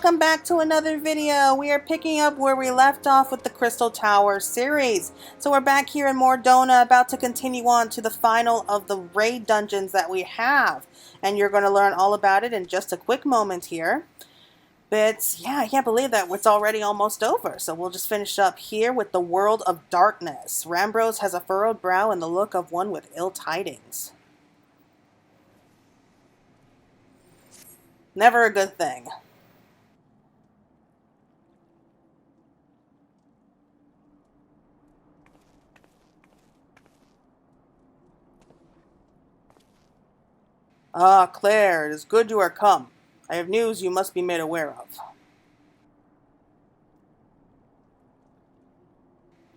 welcome back to another video. We are picking up where we left off with the Crystal Tower series. So we're back here in Mordona, about to continue on to the final of the raid dungeons that we have. And you're going to learn all about it in just a quick moment here. But yeah, I can't believe that it's already almost over. So we'll just finish up here with the World of Darkness. Rambros has a furrowed brow and the look of one with ill tidings. Never a good thing. Ah, Claire, it is good you are come. I have news you must be made aware of.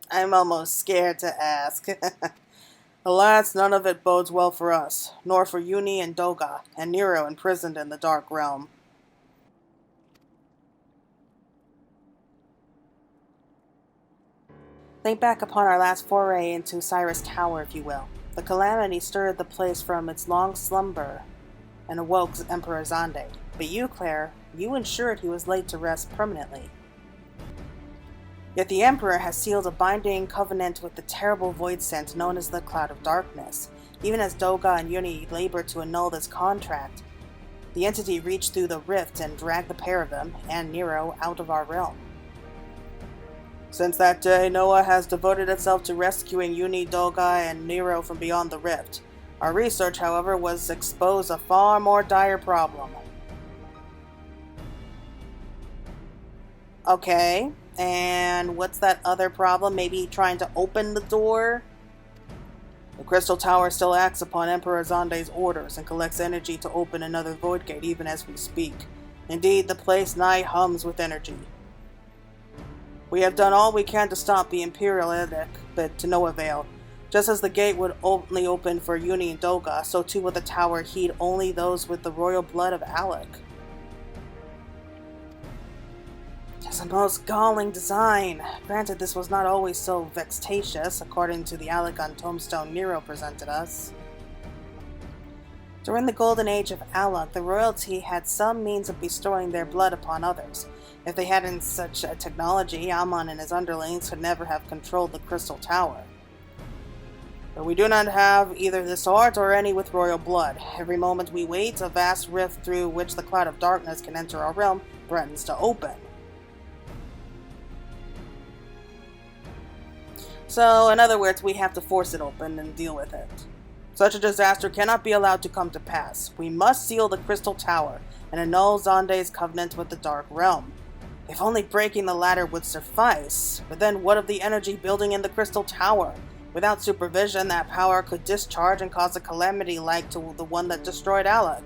I'm almost scared to ask. Alas, none of it bodes well for us, nor for Uni and Doga, and Nero imprisoned in the Dark Realm. Think back upon our last foray into Cyrus Tower, if you will. The calamity stirred the place from its long slumber and awoke Emperor Zande. But you, Claire, you ensured he was laid to rest permanently. Yet the Emperor has sealed a binding covenant with the terrible void scent known as the Cloud of Darkness. Even as Doga and Uni labor to annul this contract, the entity reached through the rift and dragged the pair of them, and Nero, out of our realm. Since that day, Noah has devoted itself to rescuing Uni, Doga, and Nero from beyond the rift. Our research, however, was exposed a far more dire problem. Okay, and what's that other problem? Maybe trying to open the door? The Crystal Tower still acts upon Emperor Zande's orders and collects energy to open another void gate even as we speak. Indeed, the place nigh hums with energy. We have done all we can to stop the Imperial Edict, but to no avail. Just as the gate would only open for Uni and Doga, so too would the tower heed only those with the royal blood of Alec. It's a most galling design. Granted, this was not always so vexatious, according to the Allagan tombstone Nero presented us. During the golden age of Alec, the royalty had some means of bestowing their blood upon others. If they hadn't such a technology, Amon and his underlings could never have controlled the Crystal Tower. But we do not have either this art or any with royal blood. Every moment we wait, a vast rift through which the Cloud of Darkness can enter our realm threatens to open. So, in other words, we have to force it open and deal with it. Such a disaster cannot be allowed to come to pass. We must seal the Crystal Tower and annul Zande's covenant with the Dark Realm. If only breaking the ladder would suffice. But then what of the energy building in the Crystal Tower? Without supervision, that power could discharge and cause a calamity like to the one that destroyed Alec.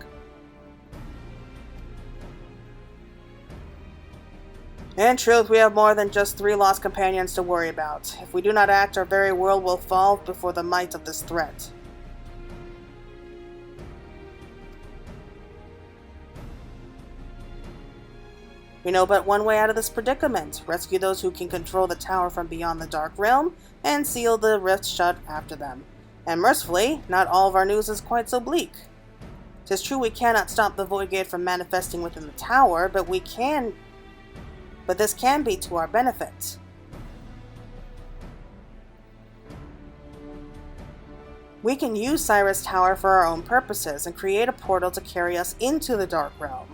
In truth, we have more than just 3 lost companions to worry about. If we do not act, our very world will fall before the might of this threat. We know but one way out of this predicament. Rescue those who can control the tower from beyond the Dark Realm, and seal the rift shut after them. And mercifully, not all of our news is quite so bleak. 'Tis true we cannot stop the Void Gate from manifesting within the tower, but this can be to our benefit. We can use Cyrus Tower for our own purposes, and create a portal to carry us into the Dark Realm.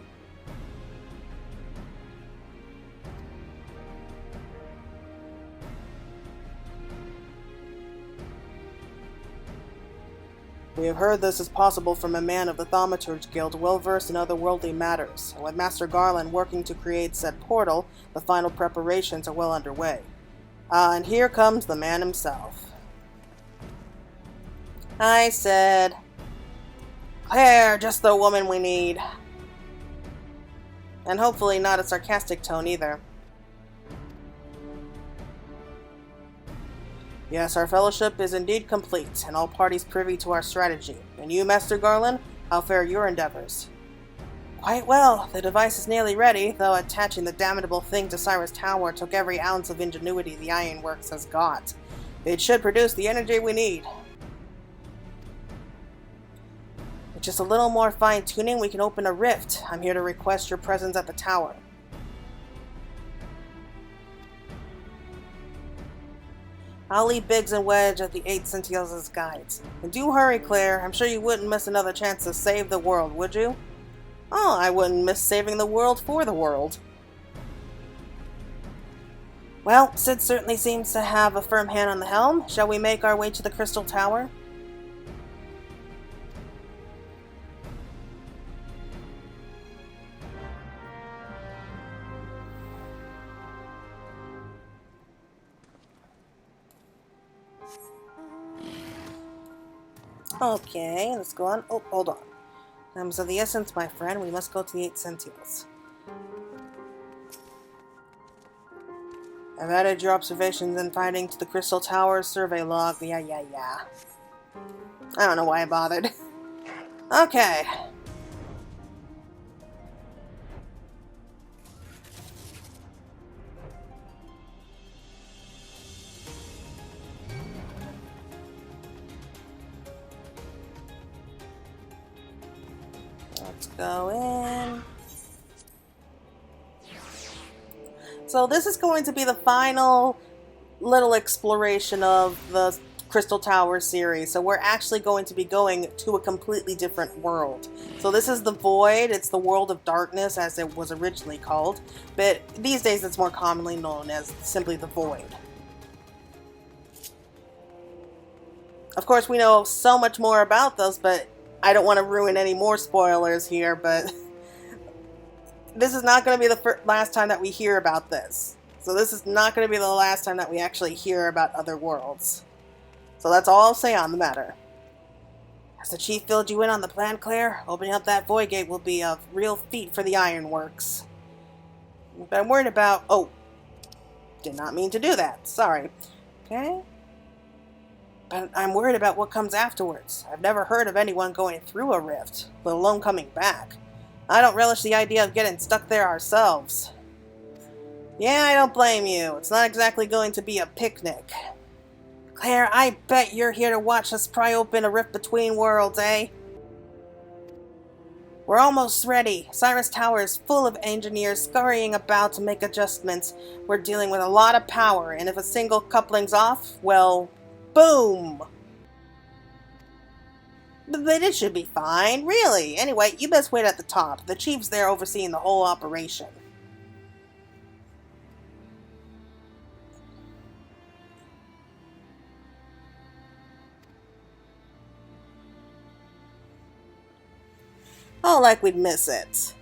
We have heard this is possible from a man of the Thaumaturge Guild well-versed in otherworldly matters, and with Master Garland working to create said portal, the final preparations are well underway. And here comes the man himself. I said, Claire, just the woman we need. And hopefully not a sarcastic tone either. Yes, our fellowship is indeed complete, and all parties privy to our strategy. And you, Master Garland, how fare your endeavors? Quite well. The device is nearly ready, though attaching the damnable thing to Cyrus Tower took every ounce of ingenuity the Ironworks has got. It should produce the energy we need. With just a little more fine-tuning, we can open a rift. I'm here to request your presence at the tower. I'll leave Biggs and Wedge at the 8 Centios as guides. And do hurry, Claire. I'm sure you wouldn't miss another chance to save the world, would you? Oh, I wouldn't miss saving the world for the world. Well, Sid certainly seems to have a firm hand on the helm. Shall we make our way to the Crystal Tower? Okay, let's go on. Oh, hold on. Times of the essence, my friend. We must go to the 8 Centios. I've added your observations and findings to the Crystal Tower survey log. Yeah. I don't know why I bothered. Okay. Let's go in. So this is going to be the final little exploration of the Crystal Tower series. So we're actually going to be going to a completely different world. So this is the Void. It's the World of Darkness as it was originally called. But these days it's more commonly known as simply the Void. Of course, we know so much more about those, but I don't want to ruin any more spoilers here, but this is not going to be the last time that we hear about this. So this is not going to be the last time that we actually hear about other worlds. So that's all I'll say on the matter. Has the chief filled you in on the plan, Claire? Opening up that void gate will be a real feat for the ironworks. But I'm worried about... Oh, did not mean to do that. Sorry. Okay. But I'm worried about what comes afterwards. I've never heard of anyone going through a rift, let alone coming back. I don't relish the idea of getting stuck there ourselves. Yeah, I don't blame you. It's not exactly going to be a picnic. Claire, I bet you're here to watch us pry open a rift between worlds, eh? We're almost ready. Cyrus Tower is full of engineers scurrying about to make adjustments. We're dealing with a lot of power, and if a single coupling's off, well, boom! But it should be fine, really. Anyway, you best wait at the top. The chief's there overseeing the whole operation. Oh, like we'd miss it.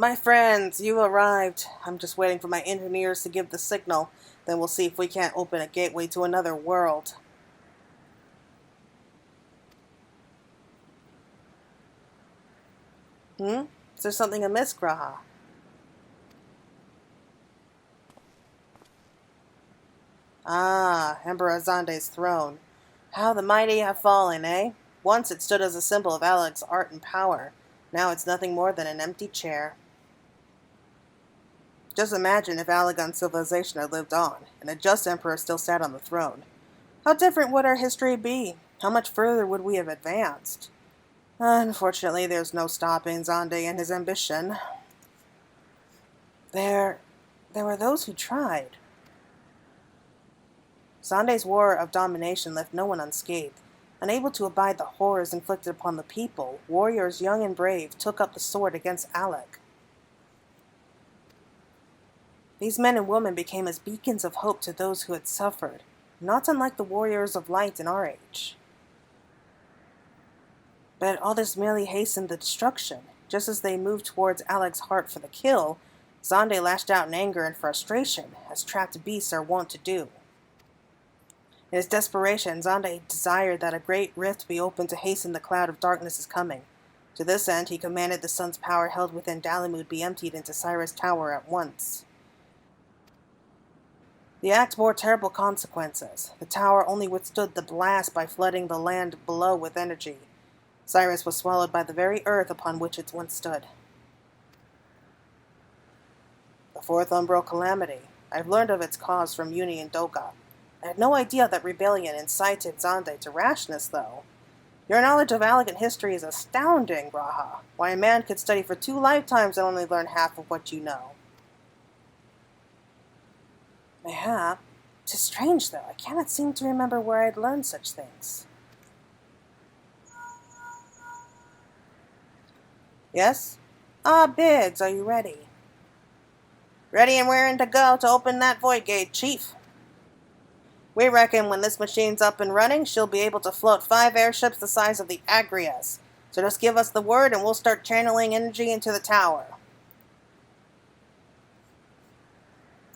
My friends, you arrived. I'm just waiting for my engineers to give the signal. Then we'll see if we can't open a gateway to another world. Is there something amiss, Graha? Ah, Emperor Azande's throne. How the mighty have fallen, eh? Once it stood as a symbol of Alec's art and power. Now it's nothing more than an empty chair. Just imagine if Allagan civilization had lived on, and a just emperor still sat on the throne. How different would our history be? How much further would we have advanced? Unfortunately, there's no stopping Zande and his ambition. There were those who tried. Zande's war of domination left no one unscathed. Unable to abide the horrors inflicted upon the people, warriors young and brave took up the sword against Alec. These men and women became as beacons of hope to those who had suffered, not unlike the warriors of light in our age. But all this merely hastened the destruction. Just as they moved towards Alec's heart for the kill, Zande lashed out in anger and frustration, as trapped beasts are wont to do. In his desperation, Zande desired that a great rift be opened to hasten the cloud of darkness' coming. To this end, he commanded the sun's power held within Dalamud be emptied into Cyrus Tower at once. The act bore terrible consequences. The tower only withstood the blast by flooding the land below with energy. Cyrus was swallowed by the very earth upon which it once stood. The fourth umbral calamity. I've learned of its cause from Uni and Doga. I had no idea that rebellion incited Zande to rashness, though. Your knowledge of Allagan history is astounding, Graha. Why a man could study for 2 lifetimes and only learn half of what you know. Mayhap. 'Tis strange, though. I cannot seem to remember where I had learned such things. Yes? Ah, Biggs, are you ready? Ready and raring to go to open that void gate, Chief. We reckon when this machine's up and running, she'll be able to float 5 airships the size of the Agrias. So just give us the word and we'll start channeling energy into the tower.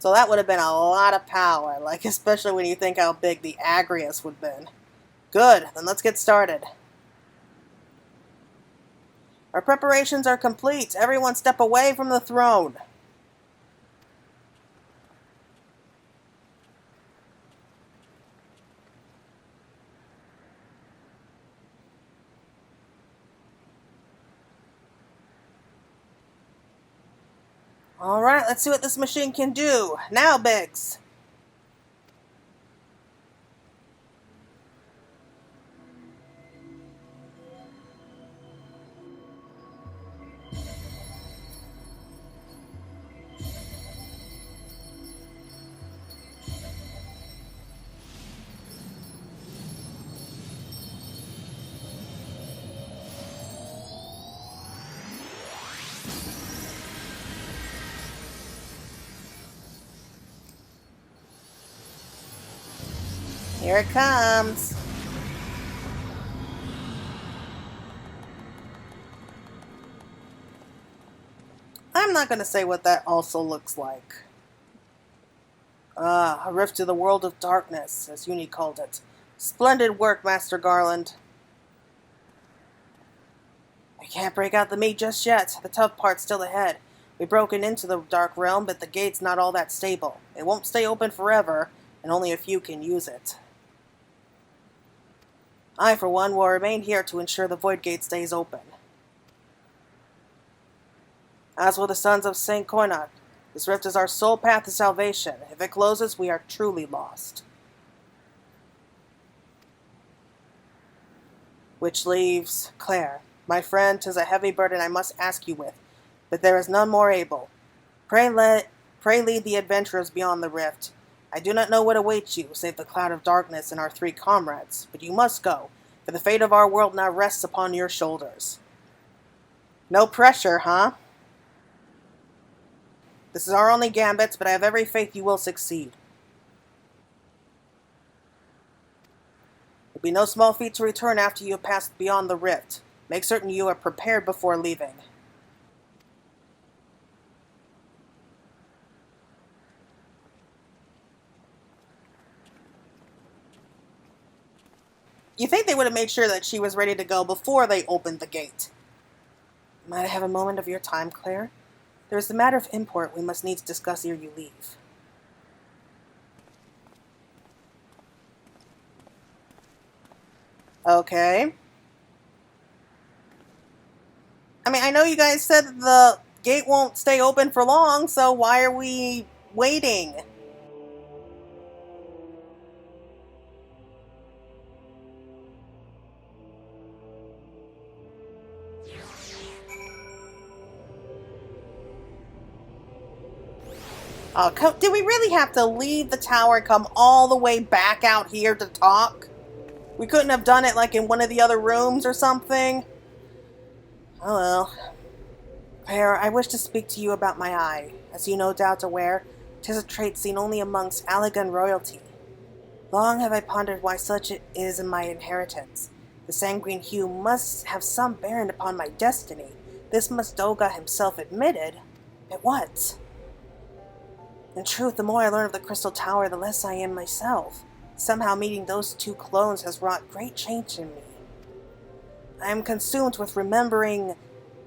So that would have been a lot of power, like especially when you think how big the Agrias would have been. Good, then let's get started. Our preparations are complete. Everyone step away from the throne. Alright, let's see what this machine can do. Now, Biggs. Here it comes. I'm not going to say what that also looks like. A rift to the world of darkness, as Uni called it. Splendid work, Master Garland. I can't break out the meat just yet. The tough part's still ahead. We've broken into the dark realm, but the gate's not all that stable. It won't stay open forever, and only a few can use it. I, for one, will remain here to ensure the void gate stays open. As will the sons of St. Koinat, this rift is our sole path to salvation. If it closes, we are truly lost. Which leaves Claire. My friend, 'tis a heavy burden I must ask you with, but there is none more able. Pray lead the adventurers beyond the rift. I do not know what awaits you, save the cloud of darkness and our 3 comrades, but you must go, for the fate of our world now rests upon your shoulders. No pressure, huh? This is our only gambit, but I have every faith you will succeed. It'll be no small feat to return after you have passed beyond the rift. Make certain you are prepared before leaving. You think they would have made sure that she was ready to go before they opened the gate. Might I have a moment of your time, Claire? There is a matter of import we must needs discuss ere you leave. Okay. I mean, I know you guys said that the gate won't stay open for long, so why are we waiting? Did we really have to leave the tower and come all the way back out here to talk? We couldn't have done it like in one of the other rooms or something? Oh well. Claire, I wish to speak to you about my eye. As you no doubt aware, 'tis a trait seen only amongst Allagan royalty. Long have I pondered why such it is in my inheritance. The sanguine hue must have some bearing upon my destiny. This must Doga himself admitted. But what? In truth, the more I learn of the Crystal Tower, the less I am myself. Somehow meeting those 2 clones has wrought great change in me. I am consumed with remembering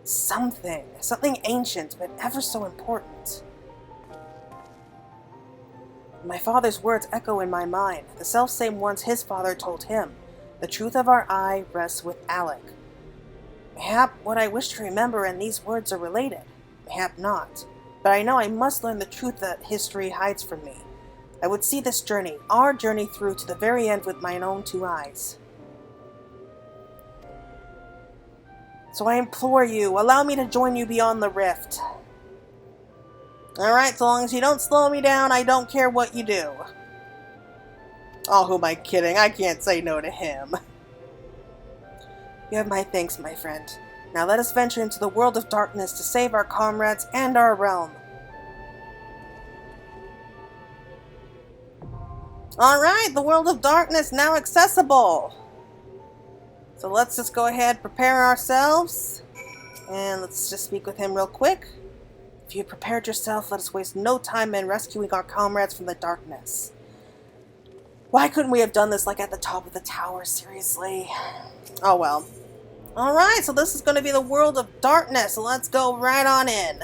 something. Something ancient, but ever so important. My father's words echo in my mind, the selfsame ones his father told him. The truth of our eye rests with Alec. Mayhap what I wish to remember and these words are related. Mayhap not. But I know I must learn the truth that history hides from me. I would see this journey, our journey through to the very end with mine own two eyes. So I implore you, allow me to join you beyond the rift. Alright, so long as you don't slow me down, I don't care what you do. Oh, who am I kidding? I can't say no to him. You have my thanks, my friend. Now let us venture into the world of darkness to save our comrades and our realm. Alright, the world of darkness now accessible. So let's just go ahead, prepare ourselves. And let's just speak with him real quick. If you prepared yourself, let us waste no time in rescuing our comrades from the darkness. Why couldn't we have done this like at the top of the tower, seriously? Oh well. Alright, so this is going to be the world of darkness, so let's go right on in.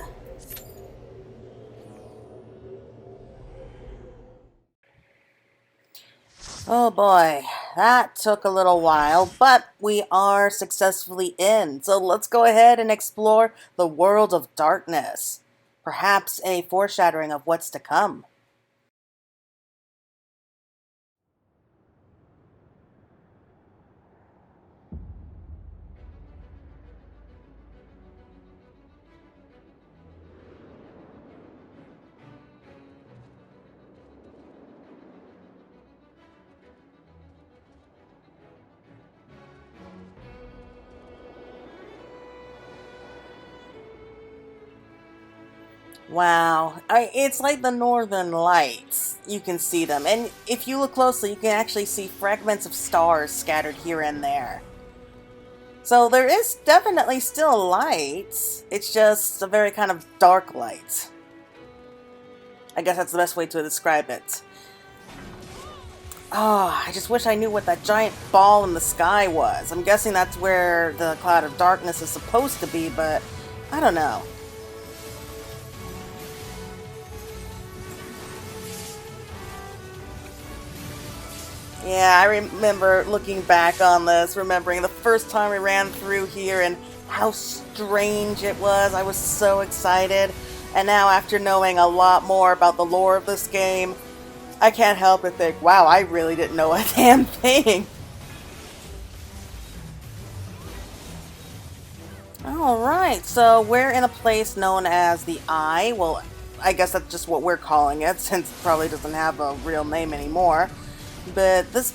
Oh boy, that took a little while, but we are successfully in. So let's go ahead and explore the world of darkness. Perhaps a foreshadowing of what's to come. Wow, it's like the northern lights. You can see them, and if you look closely, you can actually see fragments of stars scattered here and there. So there is definitely still light. It's just a very kind of dark light. I guess that's the best way to describe it. Oh, I just wish I knew what that giant ball in the sky was. I'm guessing that's where the cloud of darkness is supposed to be, but I don't know. Yeah, I remember looking back on this, remembering the first time we ran through here and how strange it was. I was so excited. And now after knowing a lot more about the lore of this game, I can't help but think, wow, I really didn't know a damn thing. Alright, so we're in a place known as the Eye. Well, I guess that's just what we're calling it, since it probably doesn't have a real name anymore. But this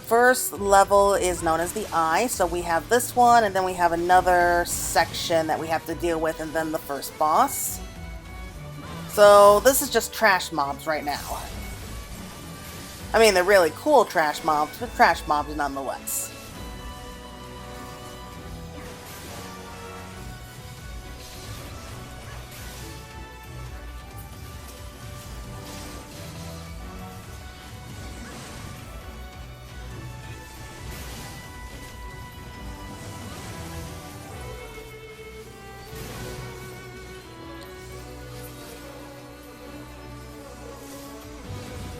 first level is known as the Eye, so we have this one, and then we have another section that we have to deal with, and then the first boss. So this is just trash mobs right now. I mean, they're really cool trash mobs, but trash mobs nonetheless.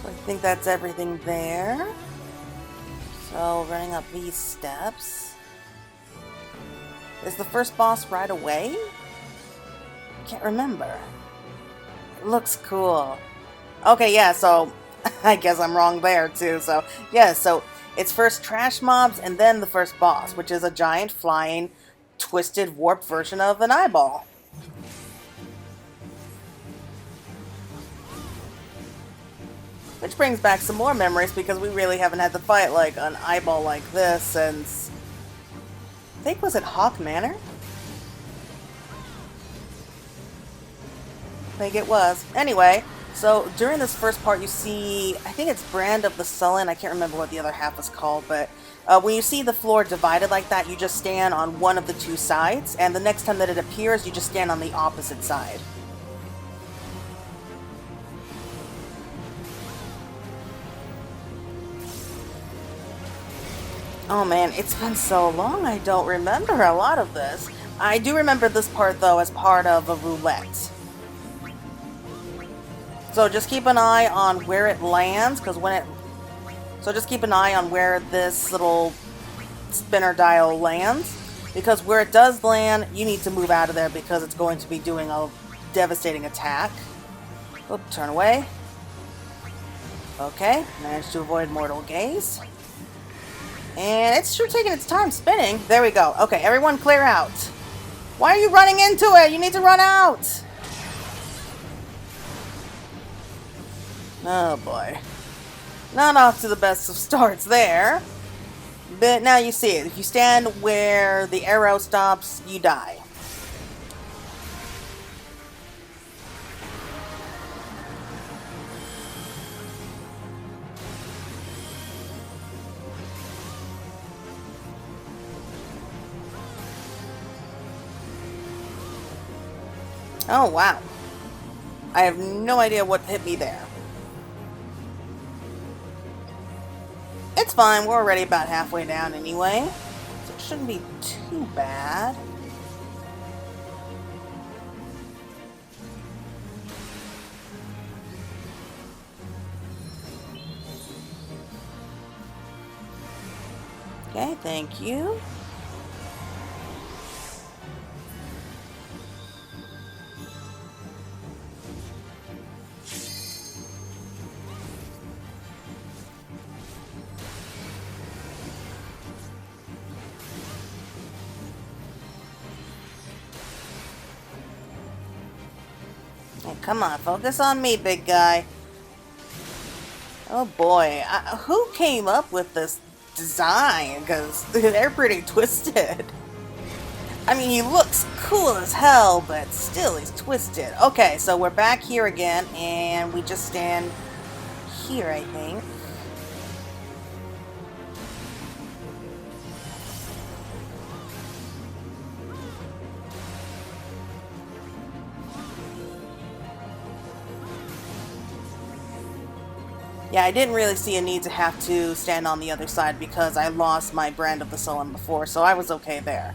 I think that's everything there. So, running up these steps. Is the first boss right away? Can't remember. It looks cool. Okay, yeah, so I guess I'm wrong there too. So, yeah, so it's first trash mobs and then the first boss, which is a giant flying, twisted, warped version of an eyeball. Which brings back some more memories because we really haven't had to fight like an eyeball like this since... I think, was it Hawk Manor? I think it was. Anyway, so during this first part you see, I think it's Brand of the Sullen, I can't remember what the other half is called, but when you see the floor divided like that, you just stand on one of the two sides, and the next time that it appears, you just stand on the opposite side. Oh man, it's been so long I don't remember a lot of this. I do remember this part though as part of a roulette. So just keep an eye on where it lands, because when it... So just keep an eye on where this little spinner dial lands, because where it does land, you need to move out of there because it's going to be doing a devastating attack. Oop, turn away. Okay, managed to avoid mortal gaze. And it's sure taking its time spinning. There we go. Okay, everyone clear out. Why are you running into it? You need to run out! Oh boy. Not off to the best of starts there. But now you see it. If you stand where the arrow stops, you die. Oh wow. I have no idea what hit me there. It's fine, we're already about halfway down anyway, so it shouldn't be too bad. Okay, thank you. Hey, come on, focus on me, big guy. Oh boy, who came up with this design? Because they're pretty twisted. I mean, he looks cool as hell, but still he's twisted. Okay, so we're back here again, and we just stand here, I think. Yeah, I didn't really see a need to have to stand on the other side because I lost my brand of the Sullen before, so I was okay there.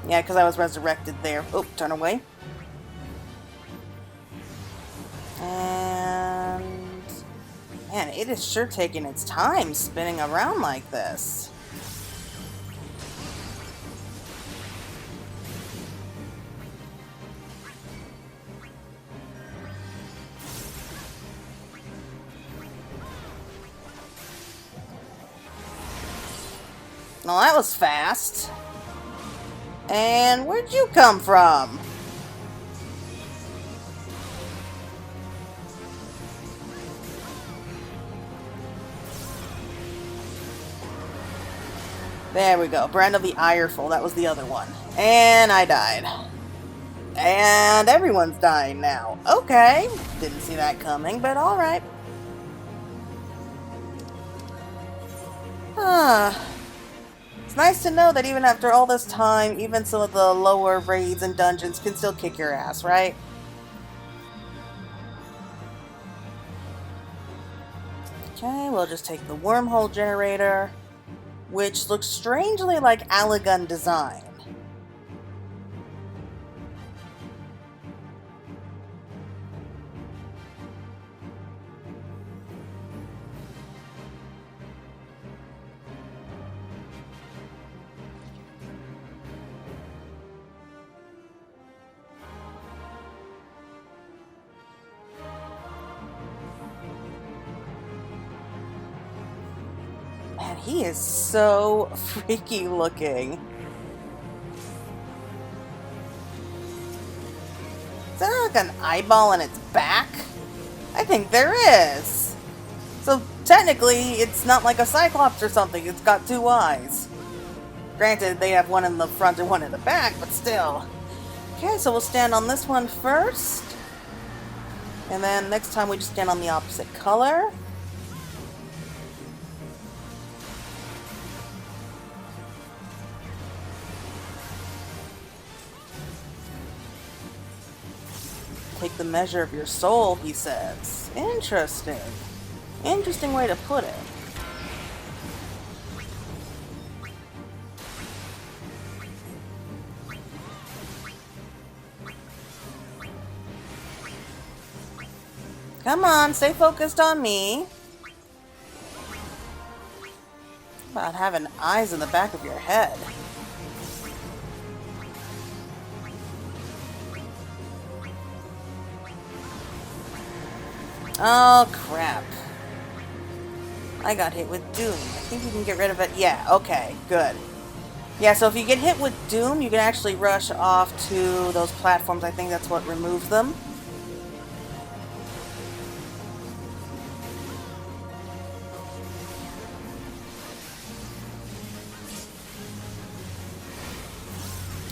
Yeah, because I was resurrected there. Oh, turn away. And... man, it is sure taking its time spinning around like this. Well, that was fast. And where'd you come from? There we go. Brand of the Ireful. That was the other one. And I died. And everyone's dying now. Okay. Didn't see that coming, but alright. It's nice to know that even after all this time, even some of the lower raids and dungeons can still kick your ass, right? Okay, we'll just take the Wormhole Generator, which looks strangely like Allagan design. Man, he is so freaky looking. Is there like an eyeball in its back? I think there is. So technically, it's not like a Cyclops or something. It's got two eyes. Granted, they have one in the front and one in the back, but still. Okay, so we'll stand on this one first. And then next time we just stand on the opposite color. take the measure of your soul, he says. Interesting. Interesting way to put it. Come on, stay focused on me. About having eyes in the back of your head. Oh, crap. I got hit with Doom. I think you can get rid of it. Yeah, okay, good. Yeah, so if you get hit with Doom, you can actually rush off to those platforms. I think that's what removes them.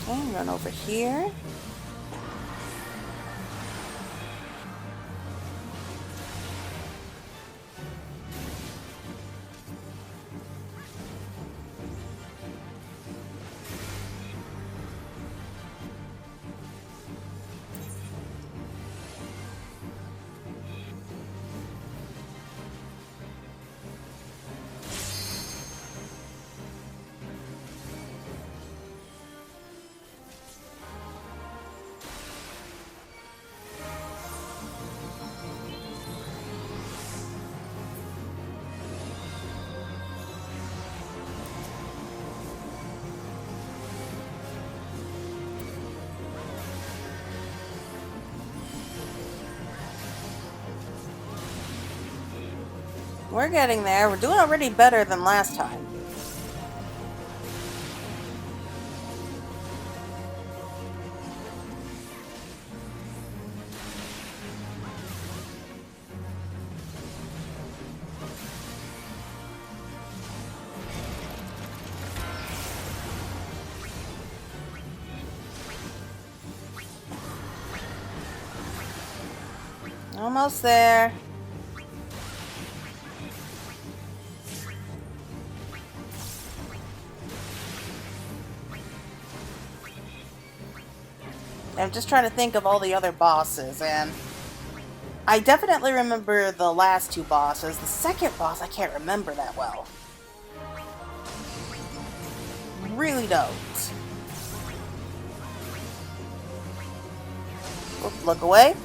Okay, run over here. We're getting there. We're doing already better than last time. Almost there. I'm just trying to think of all the other bosses, and I definitely remember the last two bosses. The second boss, I can't remember that well. Really don't. Oop, look away.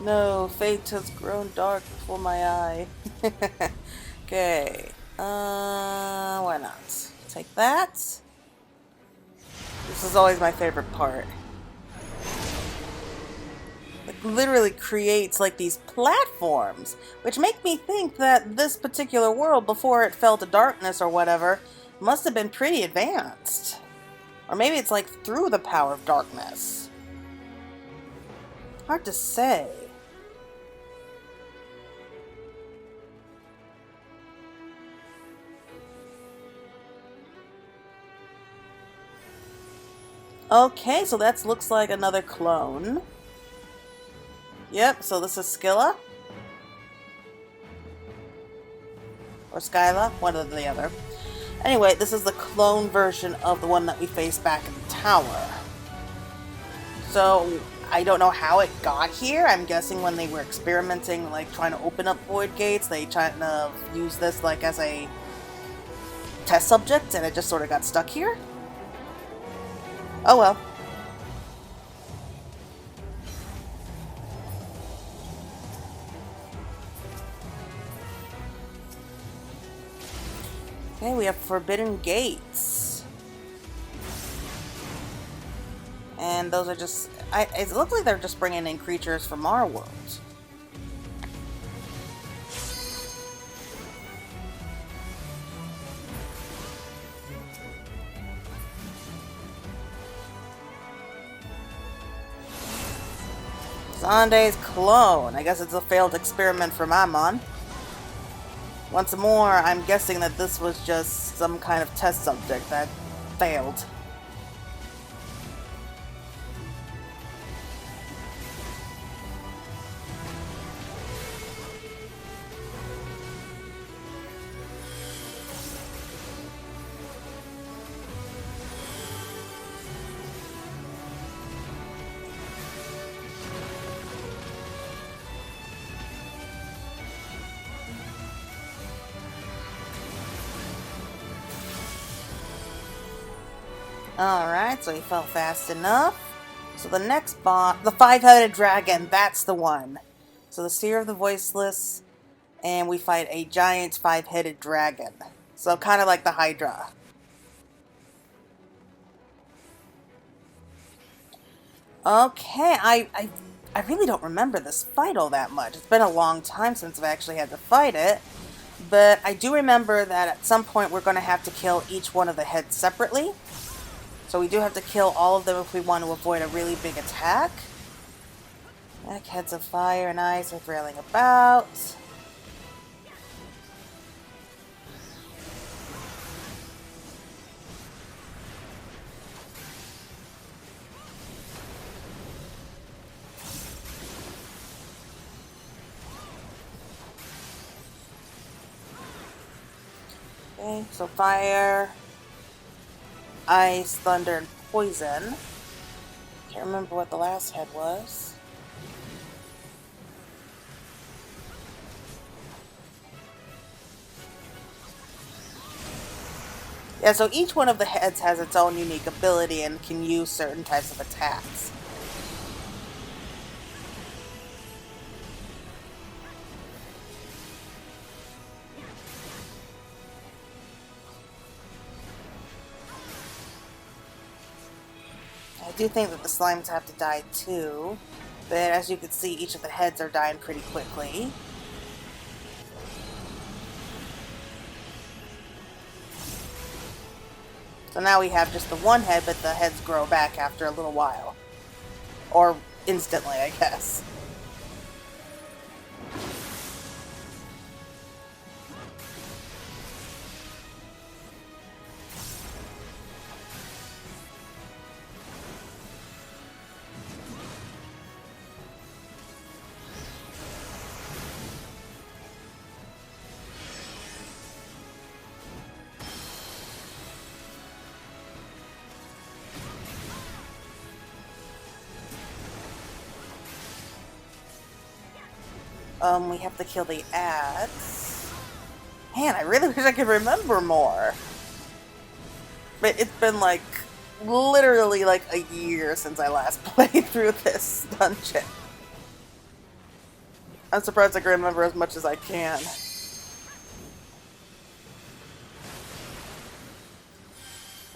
No, fate has grown dark before my eye. Okay. Why not? Take that. This is always my favorite part. It literally creates like these platforms, which make me think that this particular world, before it fell to darkness or whatever, must have been pretty advanced. Or maybe it's like through the power of darkness. Hard to say. Okay, so that looks like another clone. Yep, so this is Scylla. Or Skyla, one or the other. Anyway, this is the clone version of the one that we faced back in the tower. So, I don't know how it got here. I'm guessing when they were experimenting, like trying to open up void gates, they tried to use this like as a test subject, and it just sort of got stuck here. Oh well. Okay, we have forbidden gates. And those are just... it looks like they're just bringing in creatures from our world. Zonde's clone. I guess it's a failed experiment from Amon. Once more, I'm guessing that this was just some kind of test subject that failed. Alright, so he fell fast enough. So the next boss, the five-headed dragon, that's the one. So the Seer of the Voiceless, and we fight a giant five-headed dragon. So kind of like the Hydra. Okay, I really don't remember this fight all that much. It's been a long time since I've actually had to fight it. But I do remember that at some point we're going to have to kill each one of the heads separately. So we do have to kill all of them if we want to avoid a really big attack. Like heads of fire and ice are trailing about. Okay, so fire, ice, thunder, and poison. Can't remember what the last head was. Yeah, so each one of the heads has its own unique ability and can use certain types of attacks. I do think that the slimes have to die too, but as you can see, each of the heads are dying pretty quickly. So now we have just the one head, but the heads grow back after a little while. Or instantly, I guess. We have to kill the ads. Man, I really wish I could remember more. But it's been like, literally like a year since I last played through this dungeon. I'm surprised I can remember as much as I can.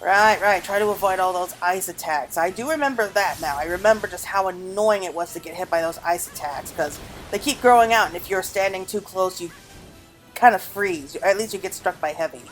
Right. Try to avoid all those ice attacks. I do remember that now. I remember just how annoying it was to get hit by those ice attacks, because they keep growing out, and if you're standing too close, you kind of freeze. Or at least you get struck by heavy.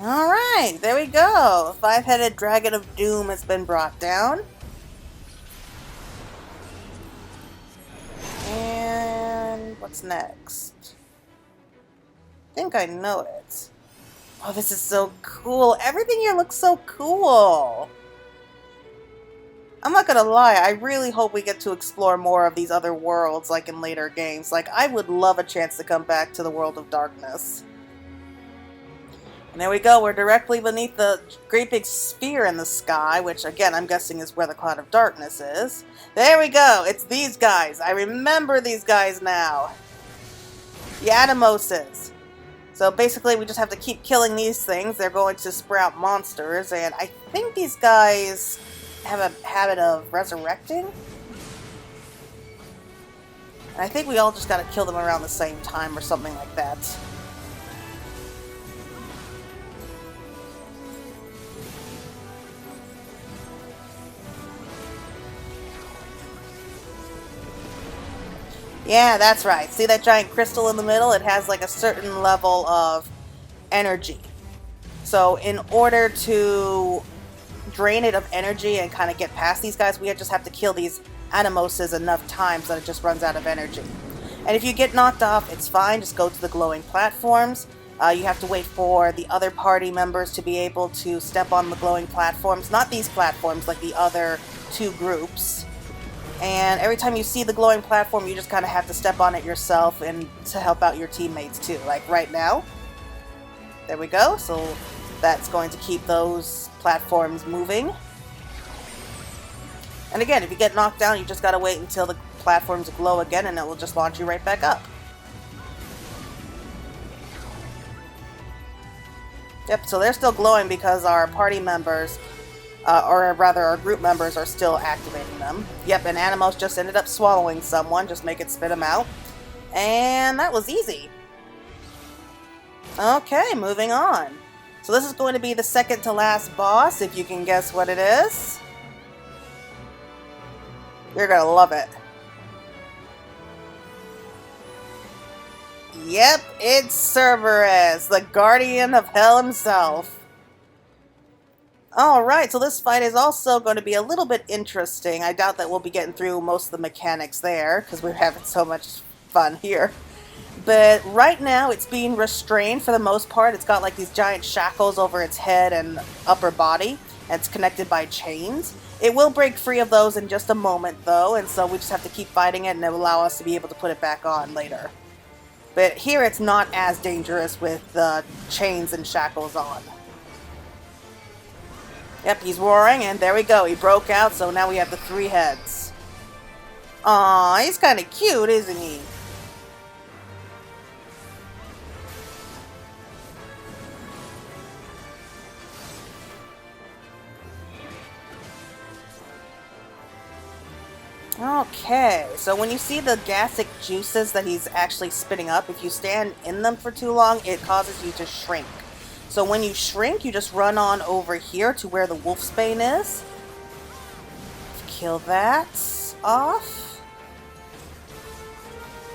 Alright, there we go. The five-headed dragon of doom has been brought down. And what's next? I think I know it. Oh, this is so cool. Everything here looks so cool. I'm not gonna lie, I really hope we get to explore more of these other worlds like in later games. Like, I would love a chance to come back to the world of darkness. And there we go, we're directly beneath the great big sphere in the sky, which again, I'm guessing is where the Cloud of Darkness is. There we go, it's these guys. I remember these guys now. The Atomoses. So basically, we just have to keep killing these things. They're going to sprout monsters, and I think these guys have a habit of resurrecting. And I think we all just gotta kill them around the same time or something like that. Yeah, that's right. See that giant crystal in the middle? It has like a certain level of energy. So in order to drain it of energy and kind of get past these guys, we just have to kill these Atomoses enough times that it just runs out of energy. And if you get knocked off, it's fine. Just go to the glowing platforms. You have to wait for the other party members to be able to step on the glowing platforms. Not these platforms, like the other two groups. And every time you see the glowing platform, you just kind of have to step on it yourself and to help out your teammates too. Like right now. There we go. So that's going to keep those platforms moving. And again, if you get knocked down, you just gotta wait until the platforms glow again and it will just launch you right back up. Yep, so they're still glowing because our party members, or rather our group members, are still activating them. Yep, and Animos just ended up swallowing someone, just make it spit them out. And that was easy. Okay, moving on. So this is going to be the second to last boss, if you can guess what it is. You're gonna love it. Yep, it's Cerberus, the Guardian of Hell himself. Alright, so this fight is also going to be a little bit interesting. I doubt that we'll be getting through most of the mechanics there, because we're having so much fun here. But right now, it's being restrained for the most part. It's got like these giant shackles over its head and upper body, and it's connected by chains. It will break free of those in just a moment, though, and so we just have to keep fighting it, and it will allow us to be able to put it back on later. But here it's not as dangerous with the chains and shackles on. Yep, he's roaring, and there we go. He broke out, so now we have the 3 heads. Aw, he's kind of cute, isn't he? Okay, so when you see the gassic juices that he's actually spitting up, if you stand in them for too long, it causes you to shrink. So when you shrink, you just run on over here to where the wolfsbane is. Kill that off.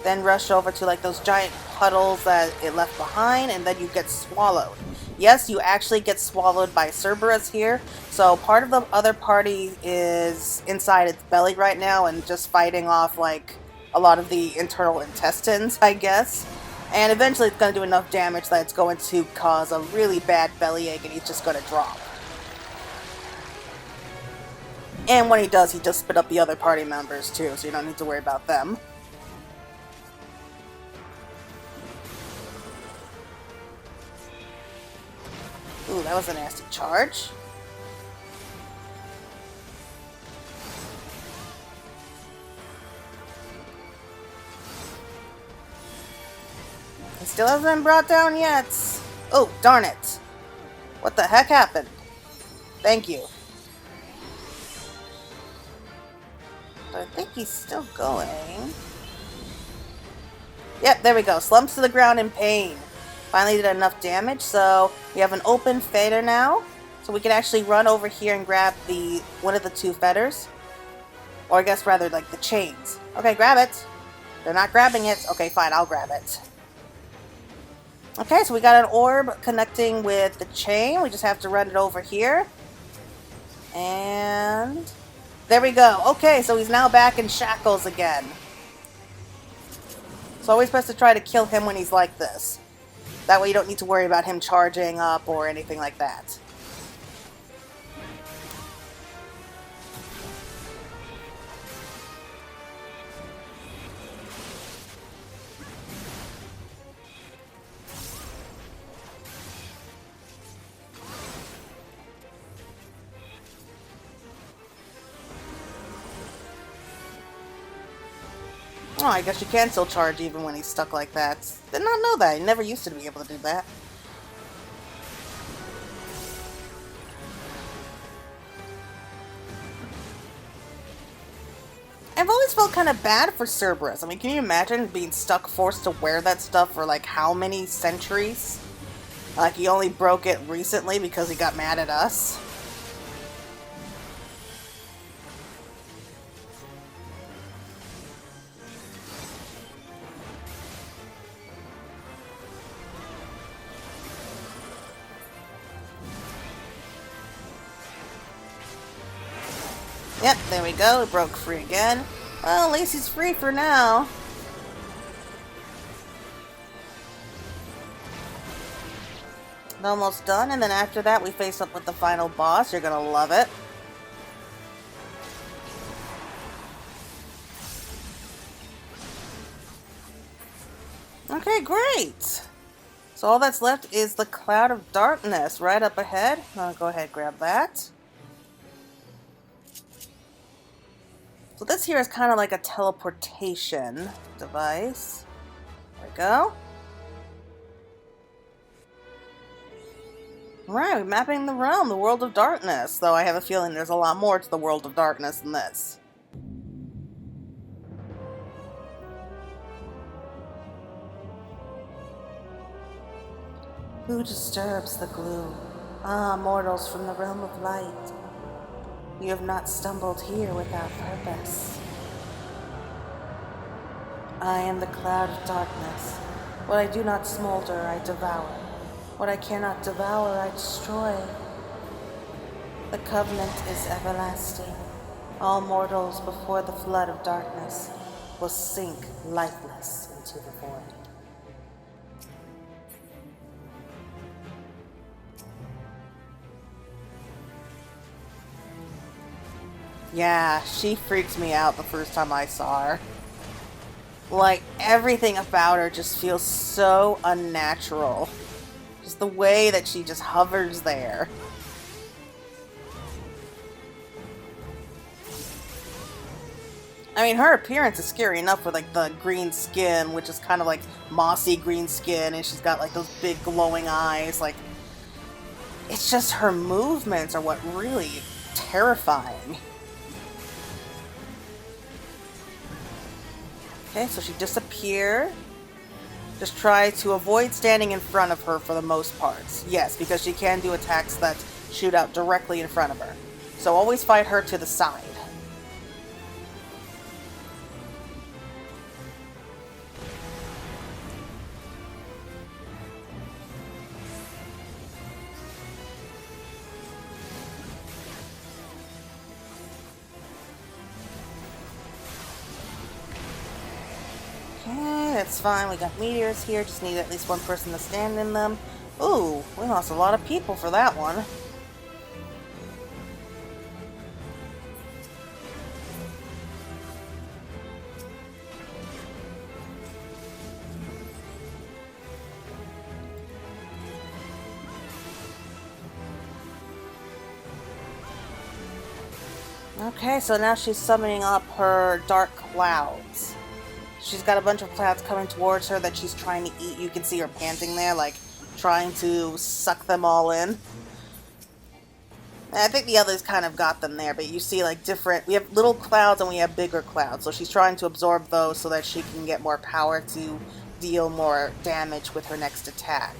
Then rush over to like those giant puddles that it left behind, and then you get swallowed. Yes, you actually get swallowed by Cerberus here. So part of the other party is inside its belly right now and just fighting off like a lot of the internal intestines, I guess. And eventually it's going to do enough damage that it's going to cause a really bad bellyache and he's just going to drop. And when he does, he just spit up the other party members too, so you don't need to worry about them. Ooh, that was a nasty charge. He still hasn't been brought down yet. Oh, darn it. What the heck happened? Thank you. But I think he's still going. Yep, there we go. Slumps to the ground in pain. Finally did enough damage, so we have an open feather now. So we can actually run over here and grab one of the 2 feathers. Or I guess rather like the chains. Okay, grab it. They're not grabbing it. Okay, fine, I'll grab it. Okay, so we got an orb connecting with the chain. We just have to run it over here. And there we go. Okay, so he's now back in shackles again. So always best to try to kill him when he's like this. That way you don't need to worry about him charging up or anything like that. Oh, I guess you can still charge even when he's stuck like that. Did not know that. I never used to be able to do that. I've always felt kind of bad for Cerberus. I mean, can you imagine being stuck, forced to wear that stuff for like how many centuries? Like he only broke it recently because he got mad at us. Yep, there we go. It broke free again. Well, at least he's free for now. Almost done, and then after that we face up with the final boss. You're gonna love it. Okay, great! So all that's left is the Cloud of Darkness right up ahead. I'll go ahead and grab that. So this here is kind of like a teleportation device. There we go. Right, mapping the realm, the World of Darkness. Though I have a feeling there's a lot more to the World of Darkness than this. Who disturbs the gloom? Ah, mortals from the realm of light. You have not stumbled here without purpose. I am the Cloud of Darkness. What I do not smolder, I devour. What I cannot devour, I destroy. The covenant is everlasting. All mortals before the flood of darkness will sink lifeless into the void. Yeah, she freaks me out the first time I saw her. Like, everything about her just feels so unnatural. Just the way that she just hovers there. I mean, her appearance is scary enough with, like, the green skin, which is kind of like mossy green skin, and she's got, like, those big glowing eyes. Like, it's just her movements are what really terrifying. Okay, so she disappeared. Just try to avoid standing in front of her for the most part. Yes, because she can do attacks that shoot out directly in front of her. So always fight her to the side. Okay, that's fine. We got meteors here. Just need at least one person to stand in them. Ooh, we lost a lot of people for that one. Okay, so now she's summoning up her dark clouds. She's got a bunch of clouds coming towards her that she's trying to eat. You can see her panting there, like, trying to suck them all in. And I think the others kind of got them there, but you see, like, different... We have little clouds and we have bigger clouds, so she's trying to absorb those so that she can get more power to deal more damage with her next attack.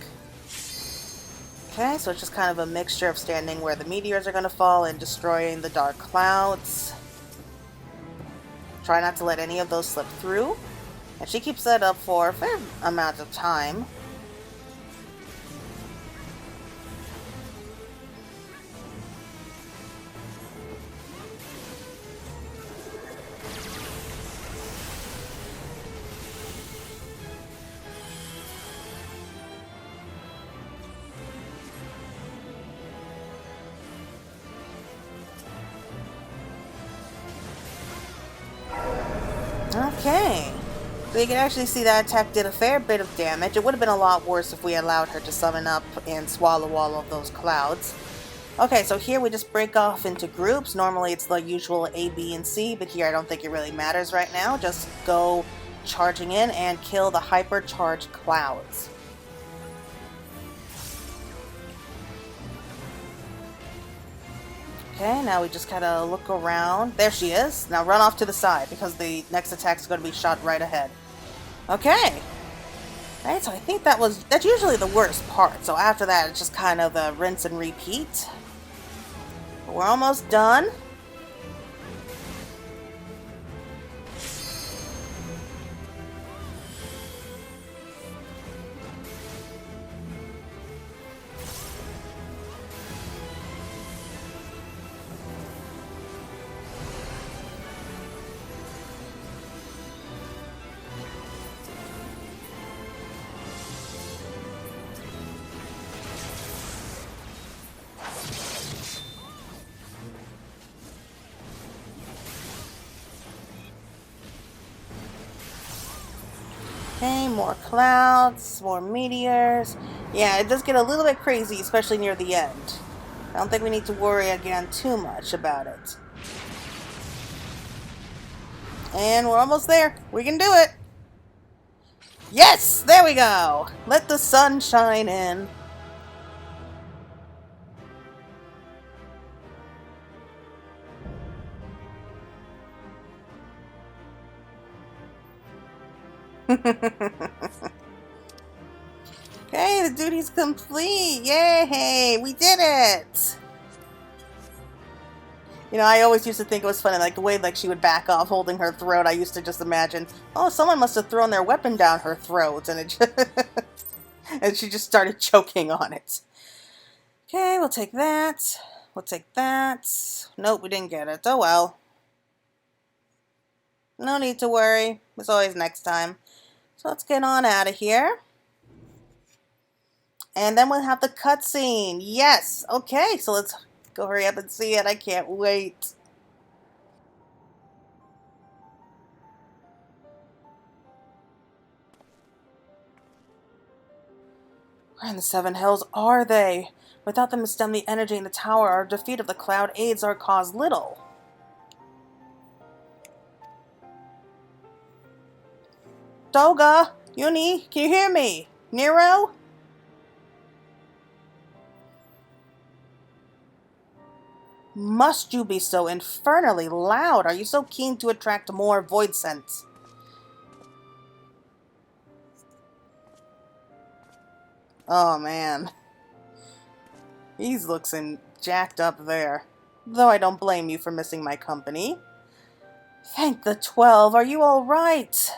Okay, so it's just kind of a mixture of standing where the meteors are going to fall and destroying the dark clouds. Try not to let any of those slip through. And she keeps that up for a fair amount of time. Okay. So you can actually see that attack did a fair bit of damage. It would have been a lot worse if we allowed her to summon up and swallow all of those clouds. Okay, so here we just break off into groups. Normally it's the usual A, B, and C, but here I don't think it really matters right now. Just go charging in and kill the hypercharged clouds. Okay, now we just kind of look around. There she is. Now run off to the side because the next attack is going to be shot right ahead. Okay. Alright, so I think that's usually the worst part. So after that, it's just kind of a rinse and repeat. But we're almost done. Okay, more clouds, more meteors. Yeah, it does get a little bit crazy, especially near the end. I don't think we need to worry again too much about it. And we're almost there. We can do it. Yes! There we go! Let the sun shine in. Okay, the duty's complete! Yay! We did it! You know, I always used to think it was funny, like the way like she would back off holding her throat. I used to just imagine, oh, someone must have thrown their weapon down her throat, and it just and she just started choking on it. Okay, we'll take that. We'll take that. Nope, we didn't get it. Oh well. No need to worry. There's always next time. So let's get on out of here. And then we'll have the cutscene. Yes! Okay, so let's go hurry up and see it. I can't wait. Where in the Seven Hells are they? Without them to stem the energy in the tower, our defeat of the cloud aids our cause little. Doga! Uni, can you hear me? Nero? Must you be so infernally loud? Are you so keen to attract more void sense? Oh man. He looks jacked up there. Though I don't blame you for missing my company. Thank the 12. Are you all right?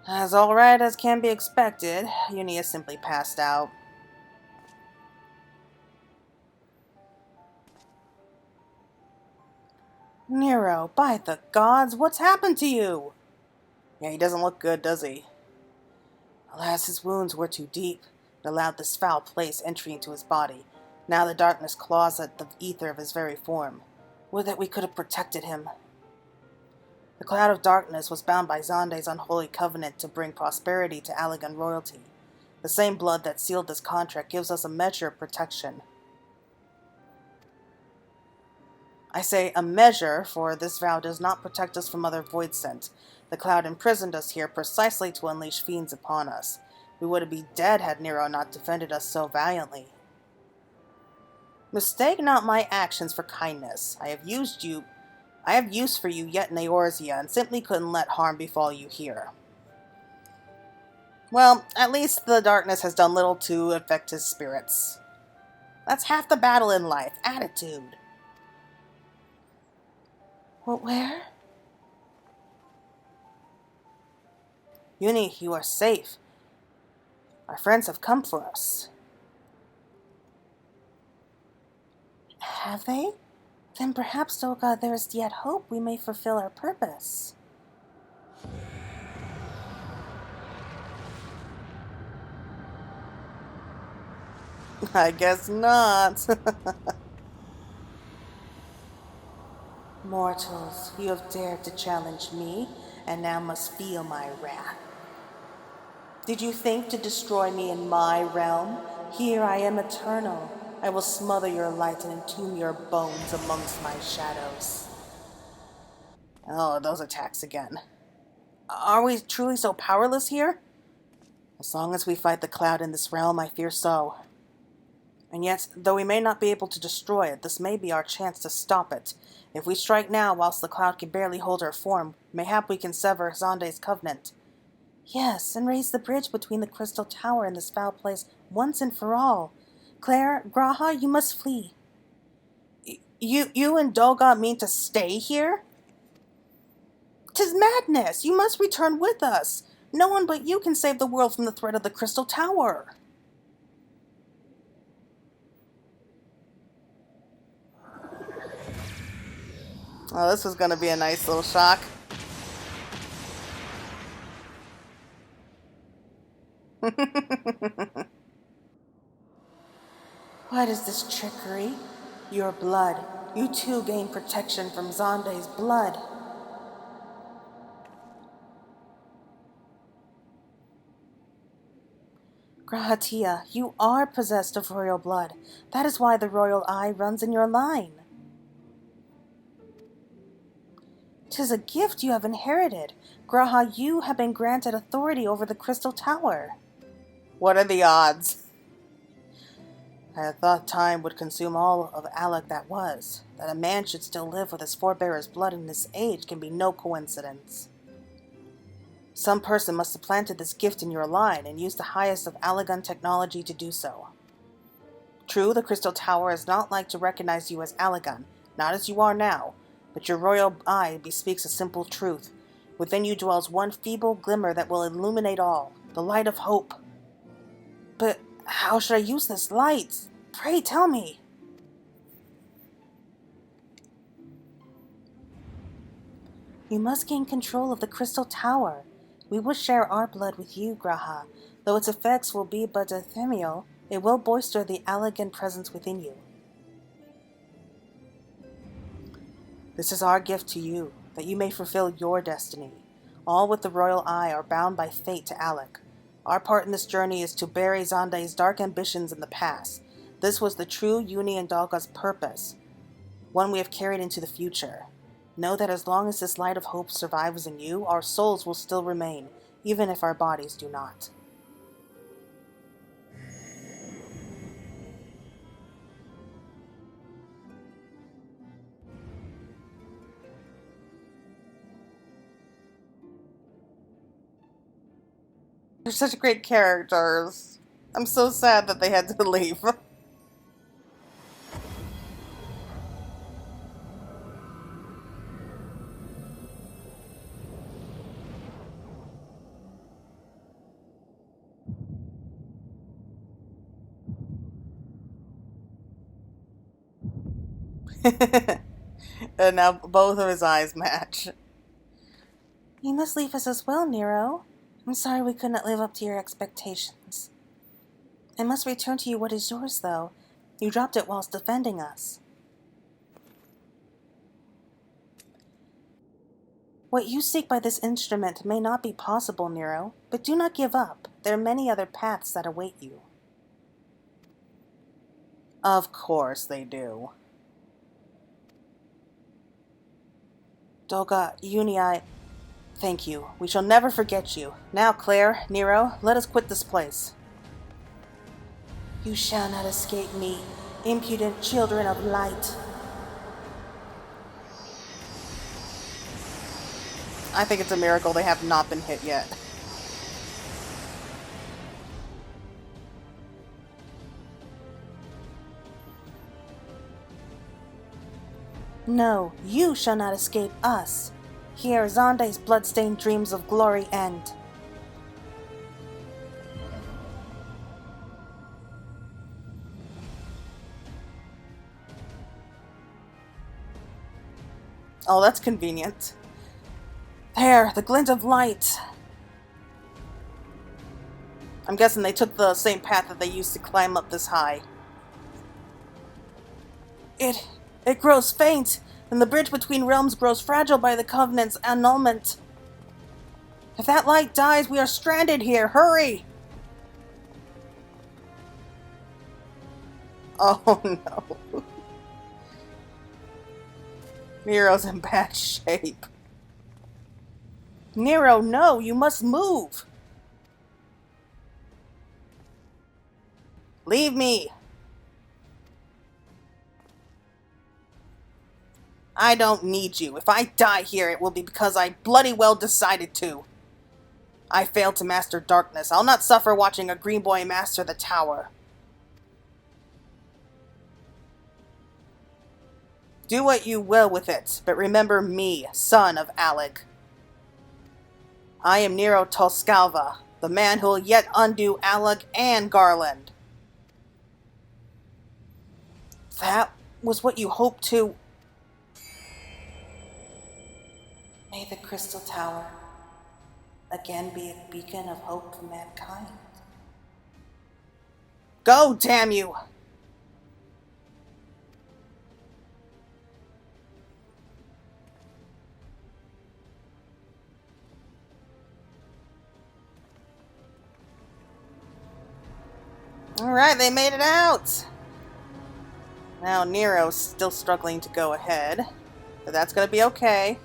As all right as can be expected, Uni has simply passed out. Nero, by the gods, what's happened to you? Yeah, he doesn't look good, does he? Alas, his wounds were too deep. It allowed this foul place entry into his body. Now the darkness claws at the ether of his very form. Would that we could have protected him. The cloud of darkness was bound by Xande's unholy covenant to bring prosperity to Allagan royalty. The same blood that sealed this contract gives us a measure of protection. I say a measure, for this vow does not protect us from other void scent. The cloud imprisoned us here precisely to unleash fiends upon us. We would be dead had Nero not defended us so valiantly. Mistake not my actions for kindness. I have use for you yet in Eorzea, and simply couldn't let harm befall you here. Well, at least the darkness has done little to affect his spirits. That's half the battle in life, attitude. Well, where? Uni, you are safe. Our friends have come for us. Have they? Then perhaps, oh God, there is yet hope we may fulfill our purpose. I guess not. Mortals, you have dared to challenge me, and now must feel my wrath. Did you think to destroy me in my realm? Here I am eternal. I will smother your light and entomb your bones amongst my shadows. Oh, those attacks again. Are we truly so powerless here? As long as we fight the cloud in this realm, I fear so. And yet, though we may not be able to destroy it, this may be our chance to stop it. If we strike now, whilst the cloud can barely hold her form, mayhap we can sever Xande's covenant. Yes, and raise the bridge between the crystal tower and this foul place once and for all. Claire, Graha, you must flee. You and Dolga mean to stay here? 'Tis madness! You must return with us! No one but you can save the world from the threat of the crystal tower! Oh, this was gonna be a nice little shock. What is this trickery? Your blood, You too gain protection from Zonde's blood. Grahatia, you are possessed of royal blood. That is why the royal eye runs in your line. 'Tis a gift you have inherited. Graha, you have been granted authority over the Crystal Tower. What are the odds? I had thought time would consume all of Alec that was. That a man should still live with his forebear's blood in his age can be no coincidence. Some person must have planted this gift in your line and used the highest of Allagan technology to do so. True, the Crystal Tower is not like to recognize you as Allagan, not as you are now, but your royal eye bespeaks a simple truth. Within you dwells one feeble glimmer that will illuminate all, the light of hope. But how should I use this light? Pray tell me. You must gain control of the Crystal Tower. We will share our blood with you, Graha. Though its effects will be but ephemeral, it will bolster the Allagan presence within you. This is our gift to you, that you may fulfill your destiny. All with the royal eye are bound by fate to Alec. Our part in this journey is to bury Zonde's dark ambitions in the past. This was the true Uni Dalga's purpose, one we have carried into the future. Know that as long as this light of hope survives in you, our souls will still remain, even if our bodies do not. They're such great characters. I'm so sad that they had to leave. And now both of his eyes match. You must leave us as well, Nero. I'm sorry we could not live up to your expectations. I must return to you what is yours, though. You dropped it whilst defending us. What you seek by this instrument may not be possible, Nero, but do not give up. There are many other paths that await you. Of course they do. Dolga, Uni, thank you. We shall never forget you. Now, Claire, Nero, let us quit this place. You shall not escape me, impudent children of light. I think it's a miracle they have not been hit yet. No, you shall not escape us. Here Zonde's bloodstained dreams of glory end. Oh, that's convenient. There, the glint of light. I'm guessing they took the same path that they used to climb up this high. It grows faint, and the bridge between realms grows fragile by the Covenant's annulment. If that light dies, we are stranded here. Hurry! Oh no. Nero's in bad shape. Nero, no, you must move. Leave me. I don't need you. If I die here, it will be because I bloody well decided to. I failed to master darkness. I'll not suffer watching a green boy master the tower. Do what you will with it, but remember me, son of Alec. I am Nero Toscalva, the man who'll yet undo Alec and Garland. That was what you hoped to... May the Crystal Tower again be a beacon of hope for mankind. Go, damn you! Alright, they made it out! Now Nero's still struggling to go ahead, but that's gonna be okay.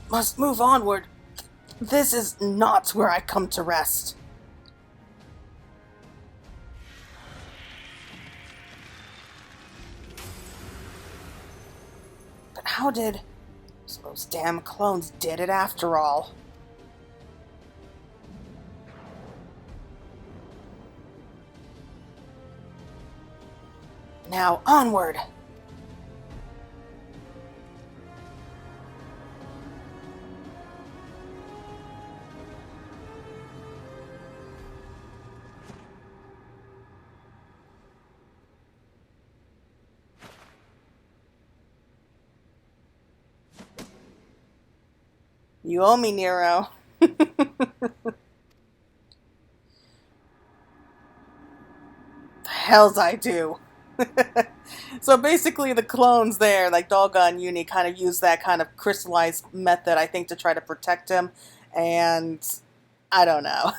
Must move onward. This is not where I come to rest. But how did... So those damn clones did it after all. Now onward! You owe me, Nero. The hells I do. So basically the clones there, like Dolga and Uni, kind of use that kind of crystallized method, I think, to try to protect him. And I don't know.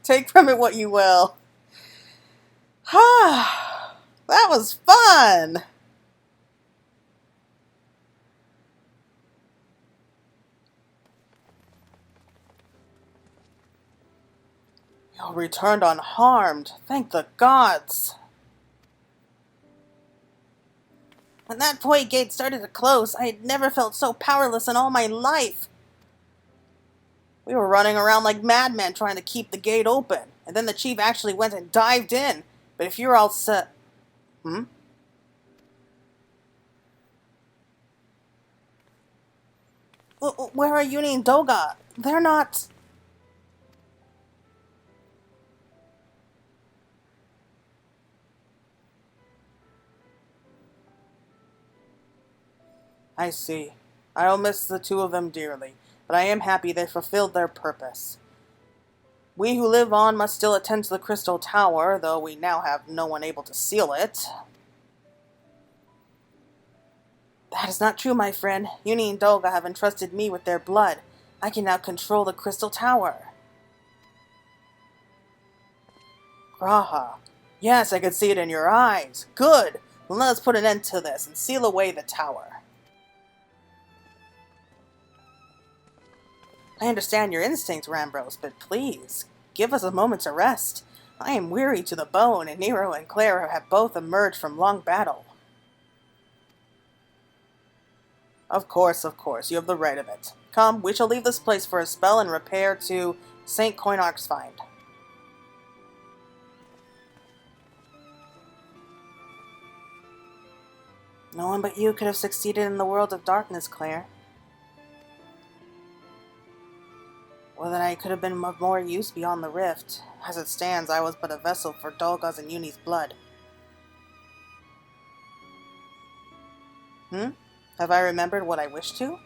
Take from it what you will. That was fun! You returned unharmed. Thank the gods. When that void gate started to close, I had never felt so powerless in all my life. We were running around like madmen trying to keep the gate open, and then the chief actually went and dived in. But if you're all set... Where are Uni and Dolga? They're not... I see. I'll miss the two of them dearly, but I am happy they fulfilled their purpose. We who live on must still attend to the Crystal Tower, though we now have no one able to seal it. That is not true, my friend. Uni and Dolga have entrusted me with their blood. I can now control the Crystal Tower. Graha. Yes, I can see it in your eyes. Good. Well, let us put an end to this and seal away the tower. I understand your instincts, Rambros, but please, give us a moment to rest. I am weary to the bone, and Nero and Clara have both emerged from long battle. Of course, you have the right of it. Come, we shall leave this place for a spell and repair to St. Coinarch's Find. No one but you could have succeeded in the world of darkness, Claire. Or that I could have been of more use beyond the rift. As it stands, I was but a vessel for Dolga's and Uni's blood. Have I remembered what I wished to?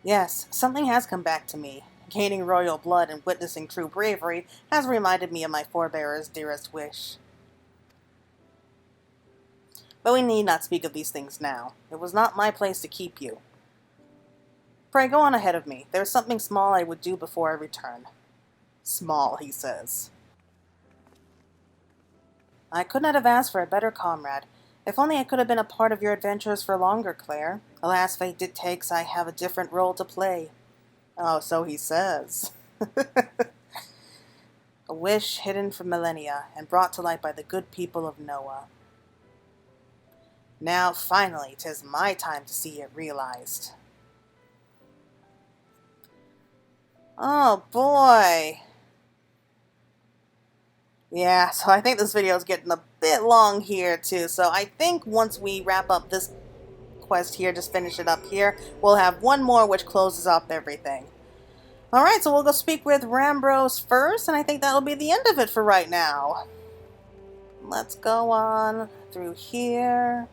Yes, something has come back to me. Gaining royal blood and witnessing true bravery has reminded me of my forebear's dearest wish. But we need not speak of these things now. It was not my place to keep you. Pray go on ahead of me. There is something small I would do before I return. Small, he says. I could not have asked for a better comrade. If only I could have been a part of your adventures for longer, Claire. Alas, fate dictates I have a different role to play. Oh, so he says. A wish hidden for millennia and brought to light by the good people of Noah. Now, finally, 'tis my time to see it realized. Oh, boy. Yeah, so I think this video is getting a bit long here, too. So I think once we wrap up this quest here, just finish it up here, we'll have one more which closes up everything. Alright, so we'll go speak with Rambros first, and I think that'll be the end of it for right now. Let's go on through here.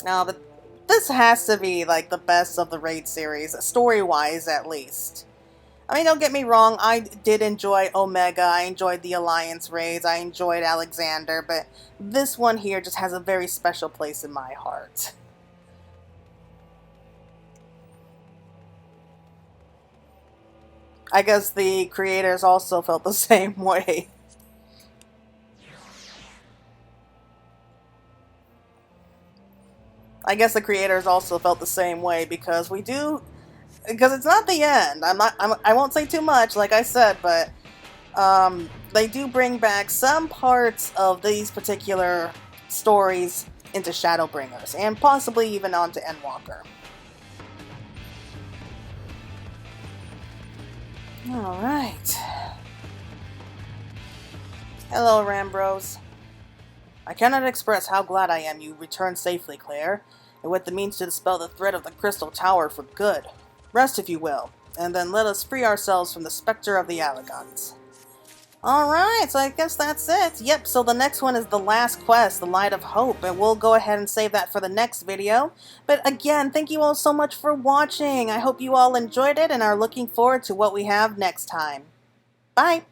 But this has to be like the best of the Raid series, story-wise at least. I mean, don't get me wrong, I did enjoy Omega, I enjoyed the Alliance raids, I enjoyed Alexander, but this one here just has a very special place in my heart. I guess the creators also felt the same way. I guess the creators also felt the same way because it's not the end. I won't say too much, like I said, but they do bring back some parts of these particular stories into Shadowbringers, and possibly even onto Endwalker. Alright. Hello, Rambros. I cannot express how glad I am you returned safely, Claire, and with the means to dispel the threat of the Crystal Tower for good. Rest, if you will, and then let us free ourselves from the specter of the Allagans. Alright, so I guess that's it. Yep, so the next one is the last quest, the Light of Hope, and we'll go ahead and save that for the next video. But again, thank you all so much for watching. I hope you all enjoyed it and are looking forward to what we have next time. Bye!